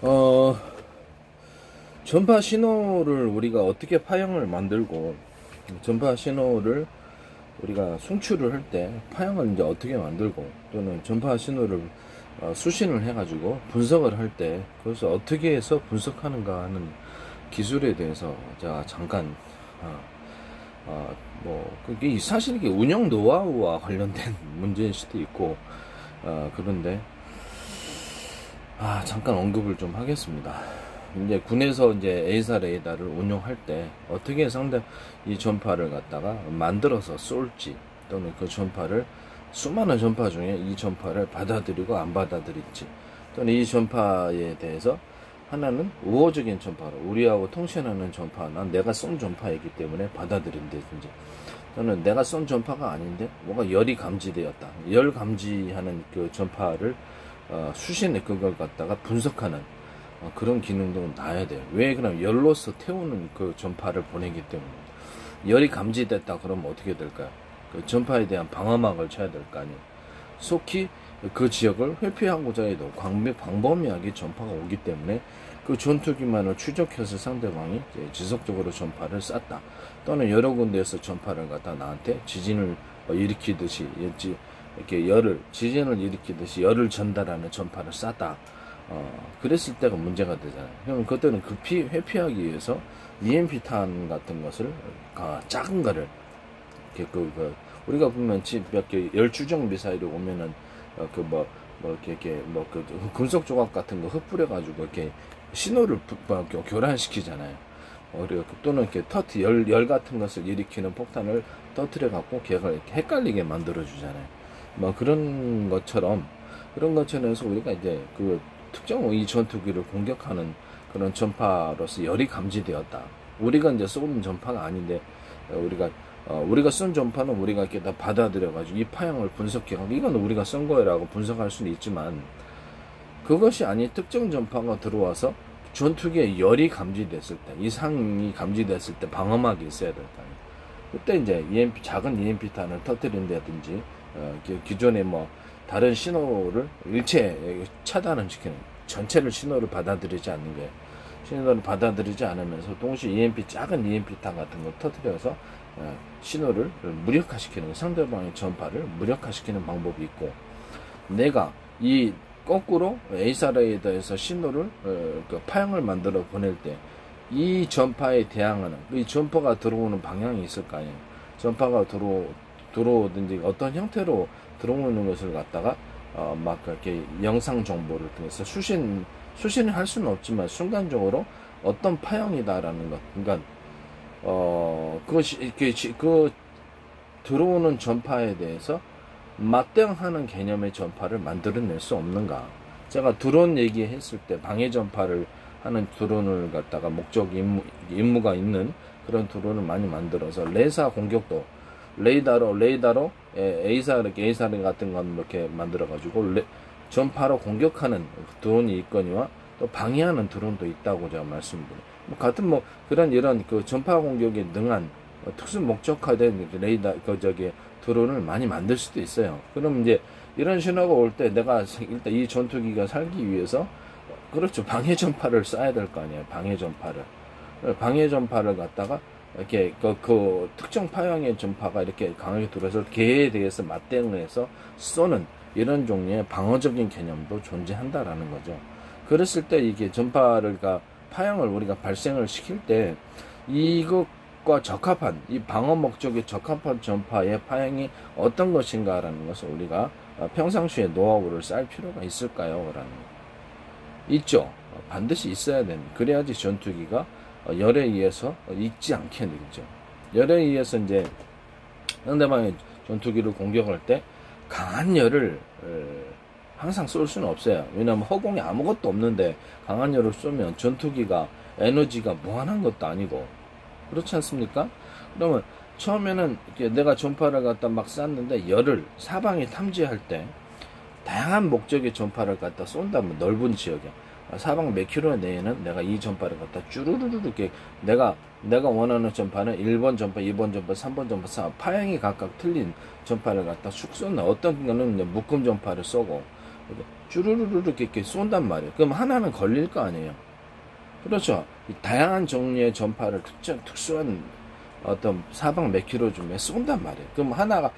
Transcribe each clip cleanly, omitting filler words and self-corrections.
어, 전파 신호를 우리가 어떻게 파형을 만들고, 전파 신호를 우리가 송출을 할 때 파형을 이제 어떻게 만들고, 또는 전파 신호를 수신을 해가지고 분석을 할 때 그것을 어떻게 해서 분석하는가 하는 기술에 대해서 제가 잠깐 그게 사실 이게 운영 노하우와 관련된 문제일 수도 있고, 그런데 잠깐 언급을 좀 하겠습니다. 이제 군에서 이제 A사 레이더를 운용할 때 어떻게 이 전파를 갖다가 만들어서 쏠지, 또는 그 전파를 수많은 전파 중에 이 전파를 받아들이고 안 받아들일지, 또는 이 전파에 대해서 하나는 우호적인 전파로 우리하고 통신하는 전파나 내가 쏜 전파이기 때문에 받아들인다든지, 또는 내가 쏜 전파가 아닌데 뭔가 열이 감지되었다, 열 감지하는 그 전파를 수신에 그걸 갖다가 분석하는 그런 기능도 놔야 돼요. 왜 그러면 열로서 태우는 그 전파를 보내기 때문에. 열이 감지됐다 그러면 어떻게 될까요? 그 전파에 대한 방어막을 쳐야 될 거 아니에요. 속히 그 지역을 회피하고자 해도 광범위하게 전파가 오기 때문에 그 전투기만을 추적해서 상대방이 지속적으로 전파를 쐈다, 또는 여러 군데에서 전파를 갖다 나한테 지진을 일으키듯이 이렇게 지진을 일으키듯이 열을 전달하는 전파를 쐈다. 그랬을 때가 문제가 되잖아요. 그럼 그때는 급히 회피하기 위해서 EMP탄 같은 것을, 작은 거를, 우리가 보면 몇 개 열 추정 미사일이 오면은, 금속 조각 같은 거 흩뿌려가지고 이렇게 신호를 교란시키잖아요. 또는 이렇게 열 같은 것을 일으키는 폭탄을 터트려갖고 걔가 이렇게 헷갈리게 만들어주잖아요. 그런 것처럼 해서 우리가 이제 그 특정 이 전투기를 공격하는 그런 전파로서 열이 감지되었다. 우리가 이제 쏘는 전파가 아닌데, 우리가 쏜 전파는 우리가 이렇게 다 받아들여가지고 이 파형을 분석해가지고 이건 우리가 쏜 거라고 분석할 수는 있지만, 그것이 아닌 특정 전파가 들어와서 전투기에 열이 감지됐을 때, 이상이 감지됐을 때 방어막이 있어야 될 거 아니에요. 그때 이제 작은 EMP탄을 터뜨린다든지, 기존에 다른 신호를 일체 차단을 시키는, 전체를 신호를 받아들이지 않는 거예요. 신호를 받아들이지 않으면서 동시에 작은 EMP탄 같은 걸 터뜨려서 신호를 무력화시키는, 상대방의 전파를 무력화시키는 방법이 있고, 내가 거꾸로 A사 레이더에서 신호를 파형을 만들어 보낼 때 이 전파에 대항하는, 이 전파가 들어오는 방향이 있을 거 아니에요. 전파가 들어오든지 어떤 형태로 들어오는 것을 갖다가 이렇게 영상 정보를 통해서 수신을 할 수는 없지만 순간적으로 어떤 파형이다라는 것, 그러니까 그것이 그 들어오는 전파에 대해서 맞대응하는 개념의 전파를 만들어낼 수 없는가. 제가 드론 얘기했을 때 방해 전파를 하는 드론을 갖다가 임무가 있는 그런 드론을 많이 만들어서 레이사 공격도 레이더로 A사 같은 건 이렇게 만들어가지고 전파로 공격하는 드론이 있거니와 또 방해하는 드론도 있다고 제가 말씀드려요. 같은 이런 그 전파 공격에 능한 특수 목적화된 레이더 드론을 많이 만들 수도 있어요. 그럼 이제 이런 신호가 올 때 내가 일단 이 전투기가 살기 위해서, 그렇죠, 방해 전파를 쏴야 될 거 아니에요. 방해 전파를 갖다가 이렇게 그 특정 파형의 전파가 이렇게 강하게 들어서 걔에 대해서 맞대응을 해서 쏘는 이런 종류의 방어적인 개념도 존재한다라는 거죠. 그랬을 때 이게 파형을 우리가 발생을 시킬 때 이것과 적합한, 이 방어 목적에 적합한 전파의 파형이 어떤 것인가라는 것을 우리가 평상시에 노하우를 쌓을 필요가 있을까요? 라는 거. 있죠. 반드시 있어야 됩니다. 그래야지 전투기가 열에 의해서 익지 않게 되겠죠. 열에 의해서 이제 상대방의 전투기를 공격할 때 강한 열을 항상 쏠 수는 없어요. 왜냐하면 허공에 아무것도 없는데 강한 열을 쏘면 전투기가 에너지가 무한한 것도 아니고, 그렇지 않습니까? 그러면 처음에는 내가 전파를 갖다 막 쐈는데 사방에 탐지할 때 다양한 목적의 전파를 갖다 쏜다면 넓은 지역에 사방 몇 킬로 내에는 내가 이 전파를 갖다 쭈루루루 이렇게 내가 원하는 전파는 1번 전파, 2번 전파, 3번 전파, 파형이 각각 틀린 전파를 갖다 쑥 쏜다. 어떤 거는 묶음 전파를 쏘고, 쭈루루루 이렇게 쏜단 말이에요. 그럼 하나는 걸릴 거 아니에요. 그렇죠. 다양한 종류의 전파를 특수한 어떤 사방 몇 킬로쯤에 쏜단 말이에요. 그럼 하나가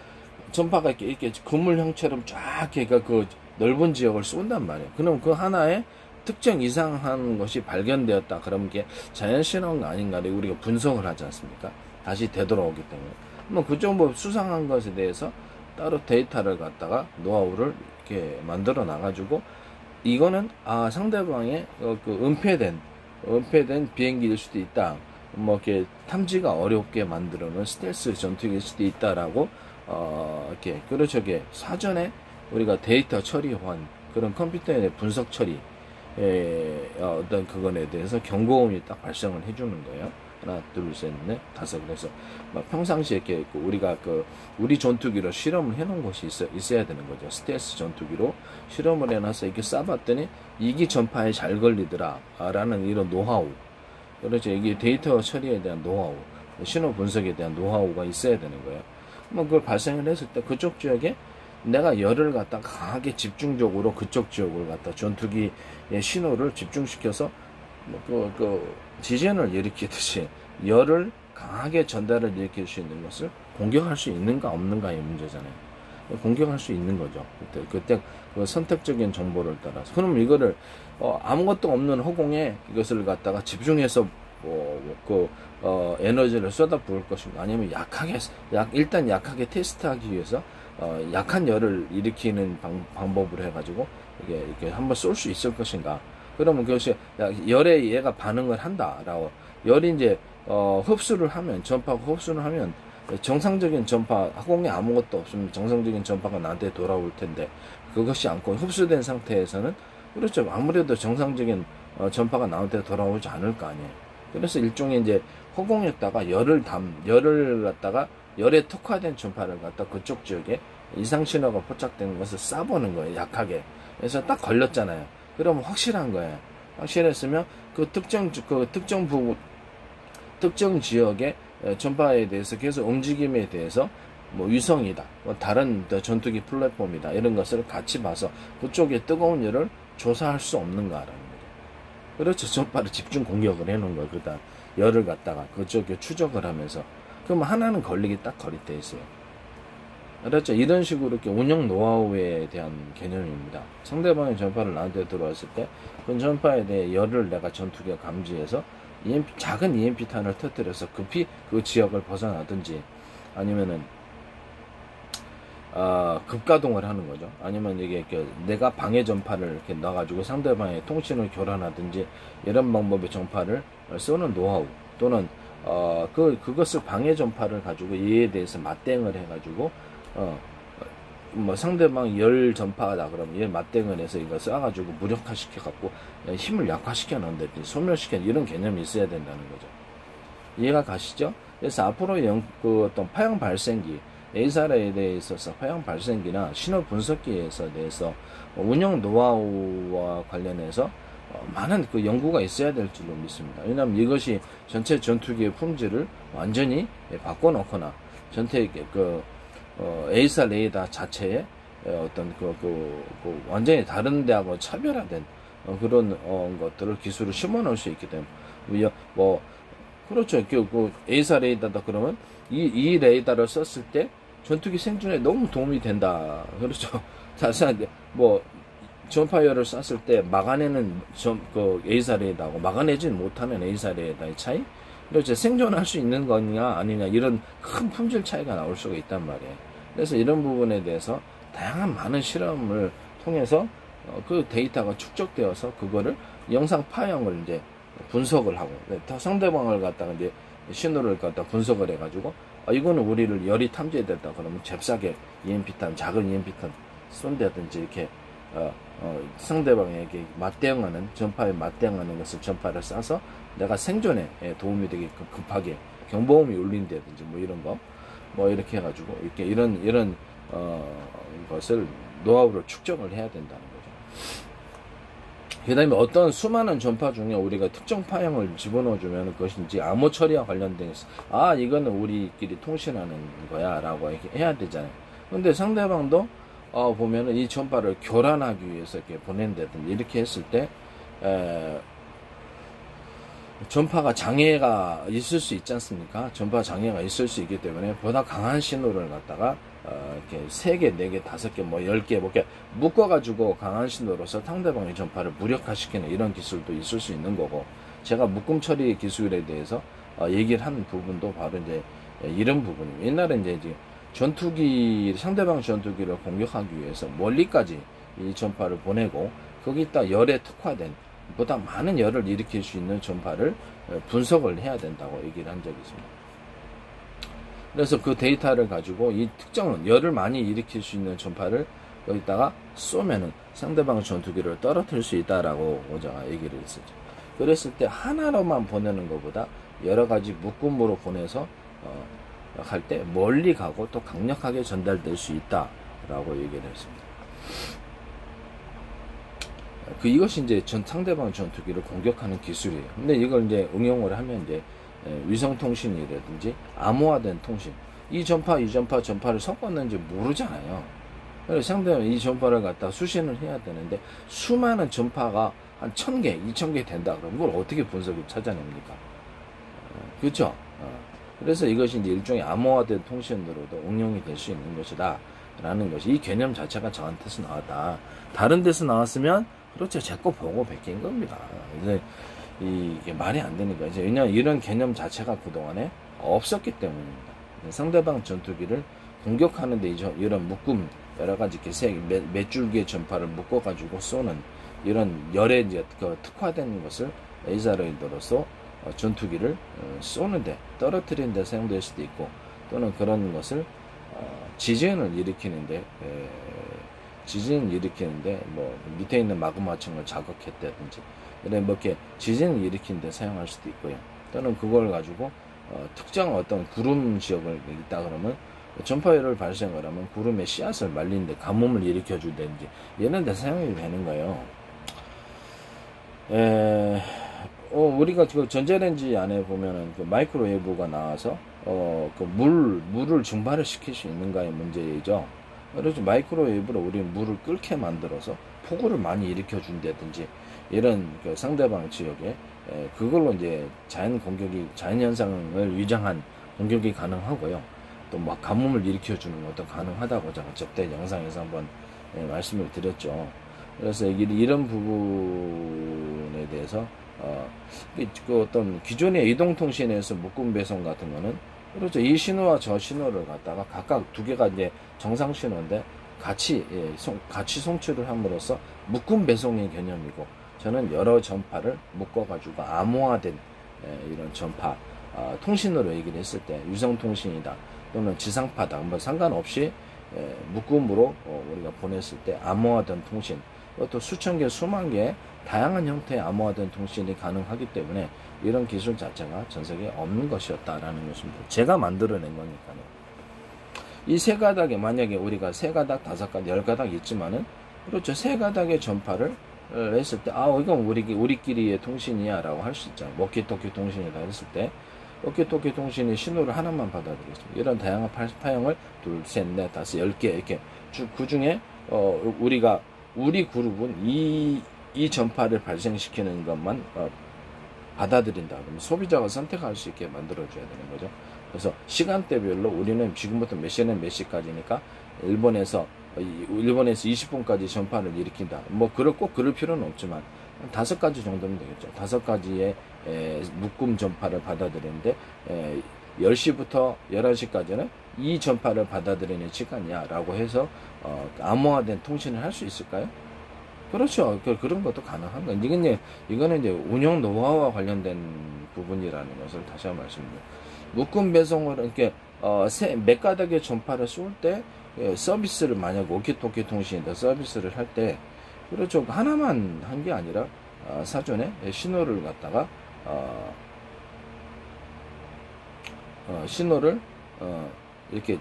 전파가 이렇게 그물 형처럼 쫙 그 넓은 지역을 쏜단 말이에요. 그럼 그 하나에 특정 이상한 것이 발견되었다. 그러면 이게 자연 신호가 아닌가를 우리가 분석을 하지 않습니까? 다시 되돌아오기 때문에. 그 정도 수상한 것에 대해서 따로 데이터를 갖다가 노하우를 이렇게 만들어 놔가지고 이거는 상대방의 그 은폐된 비행기일 수도 있다. 이렇게 탐지가 어렵게 만들어 놓은 스텔스 전투기일 수도 있다라고 이렇게 그렇게 사전에 우리가 데이터 처리한 그런 컴퓨터의 분석 처리 어떤 그거에 대해서 경고음이 딱 발생을 해주는 거예요. 하나, 둘, 셋, 넷, 다섯. 그래서 평상시에 이렇게 우리가 우리 전투기로 실험을 해놓은 것이 있어야 되는 거죠. 스텔스 전투기로 실험을 해놔서 이렇게 쏴봤더니 이기 전파에 잘 걸리더라라는 이런 노하우. 그렇죠. 이게 데이터 처리에 대한 노하우, 신호 분석에 대한 노하우가 있어야 되는 거예요. 그걸 발생을 했을 때 그쪽 지역에 내가 열을 갖다 강하게 집중적으로 그쪽 지역을 갖다 전투기의 신호를 집중시켜서 지진을 일으키듯이 열을 강하게 전달을 일으킬 수 있는 것을 공격할 수 있는가 없는가의 문제잖아요. 공격할 수 있는 거죠. 그때 그 선택적인 정보를 따라서. 그럼 이거를 아무것도 없는 허공에 이것을 갖다가 집중해서 에너지를 쏟아부을 것인가, 아니면 일단 약하게 테스트하기 위해서 약한 열을 일으키는 방법으로 해가지고 이렇게 한번 쏠 수 있을 것인가. 그러면 그것이 열에 얘가 반응을 한다라고, 열이 이제 흡수를 하면, 전파가 흡수를 하면 정상적인 전파, 허공에 아무것도 없으면 정상적인 전파가 나한테 돌아올 텐데, 그것이 않고 흡수된 상태에서는 그렇죠. 아무래도 정상적인 전파가 나한테 돌아오지 않을 거 아니에요. 그래서 일종의 이제 허공에다가 열을 갖다가 열에 특화된 전파를 갖다 그쪽 지역에 이상 신호가 포착되는 것을 쏴보는 거예요. 약하게. 그래서 딱 걸렸잖아요. 그러면 확실한 거예요. 확실했으면 그 특정 지역의 전파에 대해서 계속 움직임에 대해서 위성이다, 다른 전투기 플랫폼이다, 이런 것을 같이 봐서 그쪽에 뜨거운 열을 조사할 수 없는가라는 거죠. 그렇죠. 전파를 집중 공격을 해놓은 거예요. 그다음 열을 갖다가 그쪽에 추적을 하면서. 그럼 하나는 걸리기 딱 거리돼 있어요. 그렇죠. 이런 식으로 이렇게 운영 노하우에 대한 개념입니다. 상대방의 전파를 나한테 들어왔을 때 그 전파에 대해 열을 내가 전투기가 감지해서 작은 EMP탄을 터뜨려서 급히 그 지역을 벗어나든지, 아니면은 급가동을 하는 거죠. 아니면 이게 내가 방해 전파를 이렇게 넣어가지고 상대방의 통신을 교란하든지, 이런 방법의 전파를 쏘는 노하우, 또는 그것을 방해 전파를 가지고 이에 대해서 맞대응을 해가지고 상대방 열 전파다 그러면 얘 맞대응을 해서 이거 쏴가지고 무력화시켜갖고 힘을 약화시켜 놓는다든지 소멸시켜, 이런 개념이 있어야 된다는 거죠. 이해가 가시죠? 그래서 앞으로 어떤 파형 발생기, A사례에 대해 있어서 파형 발생기나 신호 분석기에 대해서 운영 노하우와 관련해서 많은 그 연구가 있어야 될 줄로 믿습니다. 왜냐하면 이것이 전체 전투기의 품질을 완전히 바꿔놓거나 전체 A사 레이더 자체에 어떤 완전히 다른 데하고 차별화된 그런 것들을 기술을 심어놓을 수 있기 때문에 그렇죠. A사 레이더다 그러면 이 레이더를 썼을 때 전투기 생존에 너무 도움이 된다. 그렇죠. 자세한데 전파열을 쐈을 때 막아내는 A사 레이더하고 막아내지 못하는 A사 레이더의 차이? 그렇죠. 생존할 수 있는 거냐 아니냐, 이런 큰 품질 차이가 나올 수가 있단 말이에요. 그래서 이런 부분에 대해서 다양한 많은 실험을 통해서 그 데이터가 축적되어서 그거를 영상 파형을 이제 분석을 하고, 상대방을 갖다가 이제 신호를 갖다 분석을 해가지고 이거는 우리를 열이 탐지됐다 그러면 잽싸게 EMP탄, 작은 EMP탄 쏜다든지 이렇게 상대방에게 맞대응하는, 전파에 맞대응하는 것을 전파를 쏴서 내가 생존에 도움이 되게끔 급하게 경보음이 울린다든지 이런 거 이렇게 해가지고 이런 것을 노하우를 축적을 해야 된다는 거죠. 그 다음에 어떤 수많은 전파 중에 우리가 특정 파형을 집어넣어주면 그것이 이제 암호 처리와 관련된 이거는 우리끼리 통신하는 거야 라고 이렇게 해야 되잖아요. 근데 상대방도 보면은 이 전파를 교란하기 위해서 이렇게 보낸다든지 이렇게 했을 때 전파가 장애가 있을 수 있지 않습니까? 전파 장애가 있을 수 있기 때문에 보다 강한 신호를 갖다가 이렇게 3개, 4개, 5개, 뭐 10개, 뭐 이렇게 묶어가지고 강한 신호로서 상대방의 전파를 무력화시키는 이런 기술도 있을 수 있는 거고, 제가 묶음 처리 기술에 대해서 얘기를 하는 부분도 바로 이제 이런 부분입니다. 옛날에 이제 전투기, 상대방 전투기를 공격하기 위해서 멀리까지 이 전파를 보내고 거기다 열에 특화된 보다 많은 열을 일으킬 수 있는 전파를 분석을 해야 된다고 얘기를 한 적이 있습니다. 그래서 그 데이터를 가지고 이 특정은 열을 많이 일으킬 수 있는 전파를 여기다가 쏘면은 상대방 전투기를 떨어뜨릴 수 있다라고 제가 얘기를 했었죠. 그랬을 때 하나로만 보내는 것보다 여러 가지 묶음으로 보내서 할 때 멀리 가고 또 강력하게 전달될 수 있다라고 얘기를 했습니다. 이것이 이제 상대방 전투기를 공격하는 기술이에요. 근데 이걸 이제 응용을 하면 이제 위성통신이라든지 암호화된 통신, 이 전파를 섞었는지 모르잖아요. 그래서 상대방 이 전파를 갖다 수신을 해야 되는데 수많은 전파가 한 1000개, 2000개 된다 그러면 그걸 어떻게 분석을 찾아냅니까? 그렇죠? 그래서 이것이 이제 일종의 암호화된 통신으로도 응용이 될 수 있는 것이다 라는 것이, 이 개념 자체가 저한테서 나왔다. 다른 데서 나왔으면 그렇죠, 제 거 보고 베낀 겁니다. 이제 이게 말이 안 되니까, 이제 왜냐면 이런 개념 자체가 그동안에 없었기 때문입니다. 상대방 전투기를 공격하는데 이런 묶음, 여러 가지 몇 줄기의 전파를 묶어가지고 쏘는 이런 열에 이제 특화된 것을 레이저로이드로서 전투기를 쏘는데, 떨어뜨리는 데 사용될 수도 있고, 또는 그런 것을 지진을 일으키는데 뭐 밑에 있는 마그마층을 자극했다든지 이런 뭐 이렇게 지진을 일으키는데 사용할 수도 있고요. 또는 그걸 가지고 특정 어떤 구름 지역을 있다 그러면 전파열을 발생을 하면 구름의 씨앗을 말리는데 가뭄을 일으켜 주든지 이런 데 사용이 되는 거예요. 우리가 그 전자레인지 안에 보면은 그 마이크로웨이브가 나와서 물을 증발을 시킬 수 있는가의 문제이죠. 그래서 마이크로웨이브로 우리 물을 끓게 만들어서 폭우를 많이 일으켜 준다든지 이런 그 상대방 지역에 그걸로 이제 자연 현상을 위장한 공격이 가능하고요. 또 막 가뭄을 일으켜 주는 것도 가능하다고 제가 접대 영상에서 한번 말씀을 드렸죠. 그래서 이런 부분에 대해서 그 어떤 기존의 이동통신에서 묶음 배송 같은 거는 그렇죠. 이 신호와 저 신호를 갖다가 각각 두 개가 이제 정상 신호인데 같이 송출을 함으로써 묶음 배송의 개념이고, 저는 여러 전파를 묶어가지고 암호화된 이런 전파 통신으로 얘기를 했을 때 위성통신이다 또는 지상파다 뭐 상관없이 묶음으로 우리가 보냈을 때 암호화된 통신, 또 수천 개 수만 개 다양한 형태의 암호화된 통신이 가능하기 때문에 이런 기술 자체가 전 세계에 없는 것이었다라는 것입니다. 제가 만들어낸 거니까요. 이 세 가닥에 만약에 우리가 세 가닥, 5가닥, 10가닥 있지만은 그렇죠. 세 가닥의 전파를 했을 때 이건 우리끼리의 통신이야 라고 할 수 있잖아요. 워키토키 통신이다 했을 때 워키토키 통신이 신호를 하나만 받아들이겠습니다. 이런 다양한 파형을 2, 3, 4, 5, 10개 이렇게 쭉 그 중에 우리 그룹은 이 전파를 발생시키는 것만 받아들인다. 그러면 소비자가 선택할 수 있게 만들어줘야 되는 거죠. 그래서 시간대별로 우리는 지금부터 몇 시는 몇 시까지니까 일본에서 20분까지 전파를 일으킨다. 뭐 꼭 그럴 필요는 없지만 5가지 정도면 되겠죠. 5가지의 묶음 전파를 받아들이는데 10시부터 11시까지는 이 전파를 받아들이는 시간이야 라고 해서 암호화된 통신을 할 수 있을까요? 그렇죠. 그런 것도 가능한 거예요. 이거는 이제 운영 노하우와 관련된 부분이라는 것을 다시 한번 말씀드립니다. 묶음 배송을 이렇게 몇 가닥의 전파를 쏠 때 서비스를 만약 워키토키 통신이다 서비스를 할 때 그렇죠. 하나만 한 게 아니라 사전에 신호를 갖다가 신호를 이렇게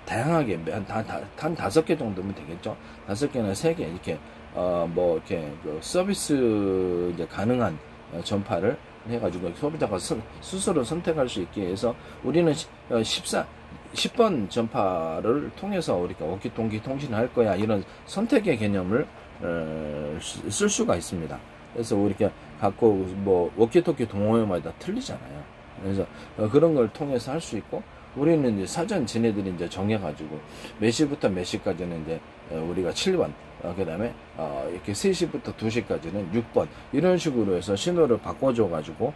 다양하게 한 5개 정도면 되겠죠. 5개나 3개 이렇게 이렇게 서비스 이제 가능한 전파를 해가지고 소비자가 스스로 선택할 수 있게 해서 우리는 10번 전파를 통해서 우리가 워키토키 통신을 할 거야, 이런 선택의 개념을 쓸 수가 있습니다. 그래서 우리가 갖고 뭐 워키토키 동호회마다 틀리잖아요. 그래서 그런 걸 통해서 할 수 있고, 우리는 이제 사전 지네들이 이제 정해가지고 몇 시부터 몇 시까지는 이제 우리가 7번, 그 다음에 이렇게 3시부터 2시까지는 6번, 이런 식으로 해서 신호를 바꿔줘가지고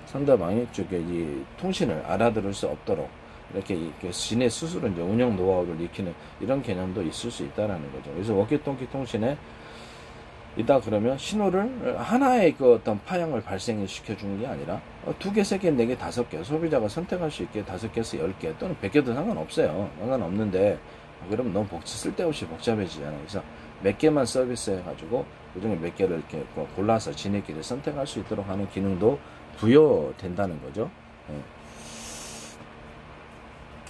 상대방이 저게 이 통신을 알아들을 수 없도록 이렇게 지네 스스로 이제 운영 노하우를 익히는 이런 개념도 있을 수 있다라는 거죠. 그래서 워키토키 통신에 이다 그러면 신호를 하나의 그 어떤 파형을 발생을 시켜주는 게 아니라 2개, 3개, 4개, 5개, 소비자가 선택할 수 있게 5개에서 10개 또는 100개도 상관없어요. 상관없는데, 그러면 너무 쓸데없이 복잡해지잖아요. 그래서 몇 개만 서비스 해가지고 그중에 몇 개를 이렇게 골라서 지네끼리 선택할 수 있도록 하는 기능도 부여된다는 거죠.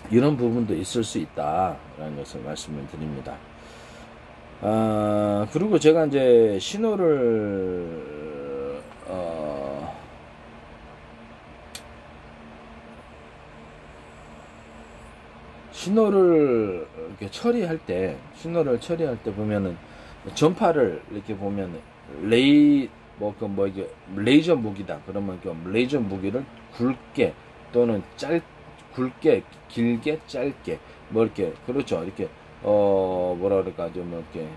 이런 부분도 있을 수 있다라는 것을 말씀을 드립니다. 그리고 제가 이제 신호를 이렇게 처리할 때 보면은 전파를 이렇게 보면 이게 레이저 무기다 그러면 레이저 무기를 굵게 또는 굵게, 길게, 짧게, 뭐 이렇게, 그렇죠. 이렇게 뭐라 그럴까, 좀 이렇게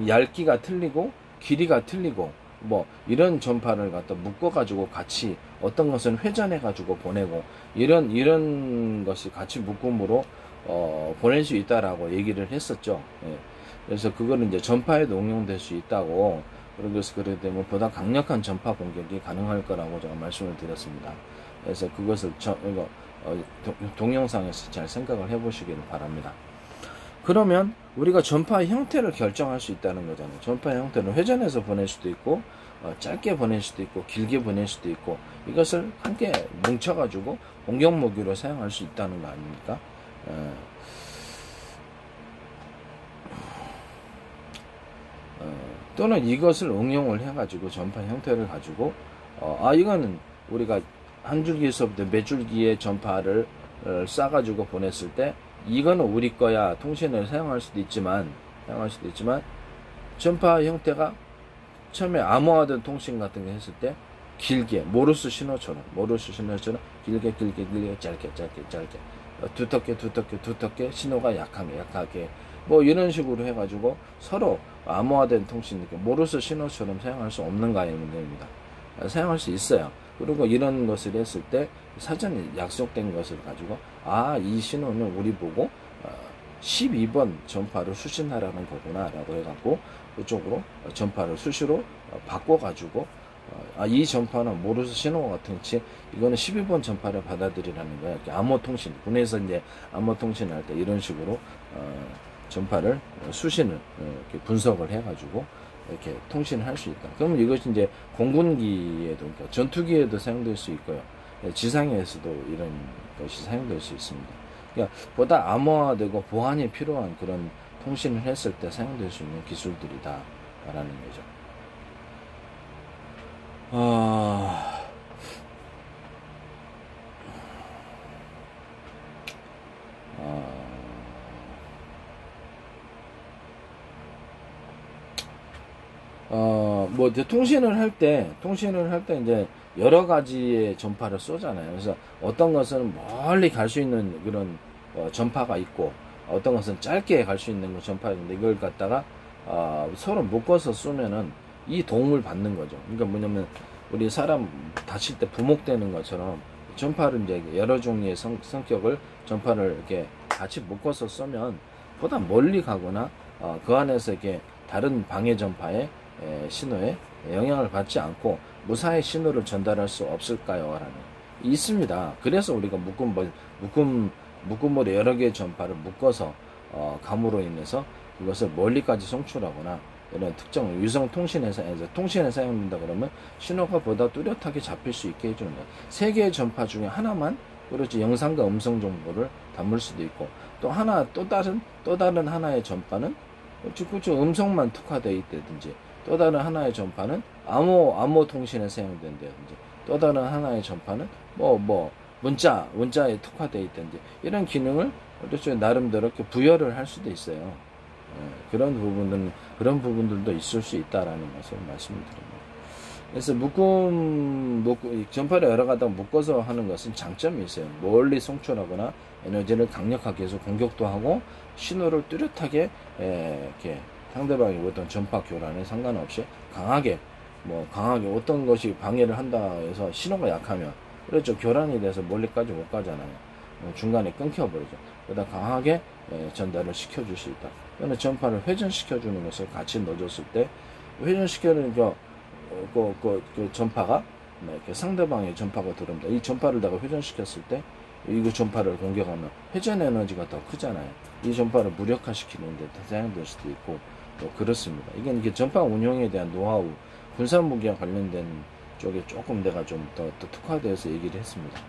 얇기가 틀리고 길이가 틀리고 뭐 이런 전파를 갖다 묶어가지고 같이 어떤 것은 회전해가지고 보내고 이런 것이 같이 묶음으로 보낼 수 있다라고 얘기를 했었죠. 예. 그래서 그거는 이제 전파에도 응용될 수 있다고, 그래서 그렇기 때문에 보다 강력한 전파 공격이 가능할 거라고 제가 말씀을 드렸습니다. 그래서 그것을 동영상에서 잘 생각을 해보시기를 바랍니다. 그러면 우리가 전파의 형태를 결정할 수 있다는 거잖아요. 전파의 형태는 회전해서 보낼 수도 있고 짧게 보낼 수도 있고 길게 보낼 수도 있고, 이것을 함께 뭉쳐가지고 공격 무기로 사용할 수 있다는 거 아닙니까? 또는 이것을 응용을 해가지고 전파 형태를 가지고 이거는 우리가 한 줄기에서부터 몇 줄기의 전파를 쏴가지고 보냈을 때 이거는 우리 거야 통신을 사용할 수도 있지만 전파 형태가 처음에 암호화된 통신 같은 거 했을 때 길게 모르스 신호처럼 길게 짧게 두텁게 신호가 약하게 뭐 이런 식으로 해가지고 서로 암호화된 통신, 모르스 신호처럼 사용할 수 없는가의 문제입니다. 사용할 수 있어요. 그리고 이런 것을 했을 때 사전에 약속된 것을 가지고 이 신호는 우리 보고 12번 전파를 수신하라는 거구나 라고 해갖고 그쪽으로 전파를 수시로 바꿔가지고 이 전파는 모르스 신호 같은지 이거는 12번 전파를 받아들이라는 거야. 이렇게 암호통신, 군에서 이제 암호통신 할 때 이런 식으로 전파를 수신을 이렇게 분석을 해가지고 이렇게 통신을 할 수 있다. 그러면 이것이 이제 공군기에도, 그러니까 전투기에도 사용될 수 있고요. 지상에서도 이런 것이 사용될 수 있습니다. 그러니까 보다 암호화되고 보안이 필요한 그런 통신을 했을 때 사용될 수 있는 기술들이다 라는 거죠. 뭐 이제 통신을 할 때 이제 여러 가지의 전파를 쏘잖아요. 그래서 어떤 것은 멀리 갈 수 있는 그런 전파가 있고, 어떤 것은 짧게 갈 수 있는 전파가 있는데, 이걸 갖다가 서로 묶어서 쏘면은 이 도움을 받는 거죠. 그러니까 뭐냐면 우리 사람 다칠 때 부목되는 것처럼 전파를 이제 여러 종류의 성격을 전파를 이렇게 같이 묶어서 쏘면 보다 멀리 가거나 그 안에서 이렇게 다른 방해 전파에 신호에 영향을 받지 않고 무사히 신호를 전달할 수 없을까요? 라는 있습니다. 그래서 우리가 묶음으로 여러 개의 전파를 묶어서 감으로 인해서 그것을 멀리까지 송출하거나 이런 특정 위성 통신에 사용된다 그러면 신호가 보다 뚜렷하게 잡힐 수 있게 해주는 거예요. 세 개의 전파 중에 하나만 그렇지 영상과 음성 정보를 담을 수도 있고, 또 다른 하나의 전파는 그렇죠 음성만 특화되어 있다든지, 또 다른 하나의 전파는 암호 통신에 사용된다든지, 또 다른 하나의 전파는 문자에 특화되어 있든지 이런 기능을 그렇죠. 나름대로 이렇게 부여를 할 수도 있어요. 예, 그런 부분들도 있을 수 있다라는 것을 말씀을 드립니다. 그래서 전파를 여러 가닥 묶어서 하는 것은 장점이 있어요. 멀리 송출하거나 에너지를 강력하게 해서 공격도 하고 신호를 뚜렷하게 이렇게 상대방이 어떤 전파 교란에 상관없이 강하게 어떤 것이 방해를 한다 해서 신호가 약하면 그렇죠. 교란이 돼서 멀리까지 못 가잖아요. 중간에 끊겨버리죠. 그러다 강하게 전달을 시켜줄 수 있다. 그러면 전파를 회전시켜주는 것을 같이 넣어줬을 때 회전시켜주는 그 전파가 이렇게 상대방의 전파가 들어옵니다. 이 전파를 내가 회전시켰을 때 이 전파를 공격하면 회전 에너지가 더 크잖아요. 이 전파를 무력화시키는 데 사용될 수도 있고 또 그렇습니다. 이게 전파 운용에 대한 노하우, 군사 무기와 관련된 쪽에 조금 내가 좀 더 특화되어서 얘기를 했습니다.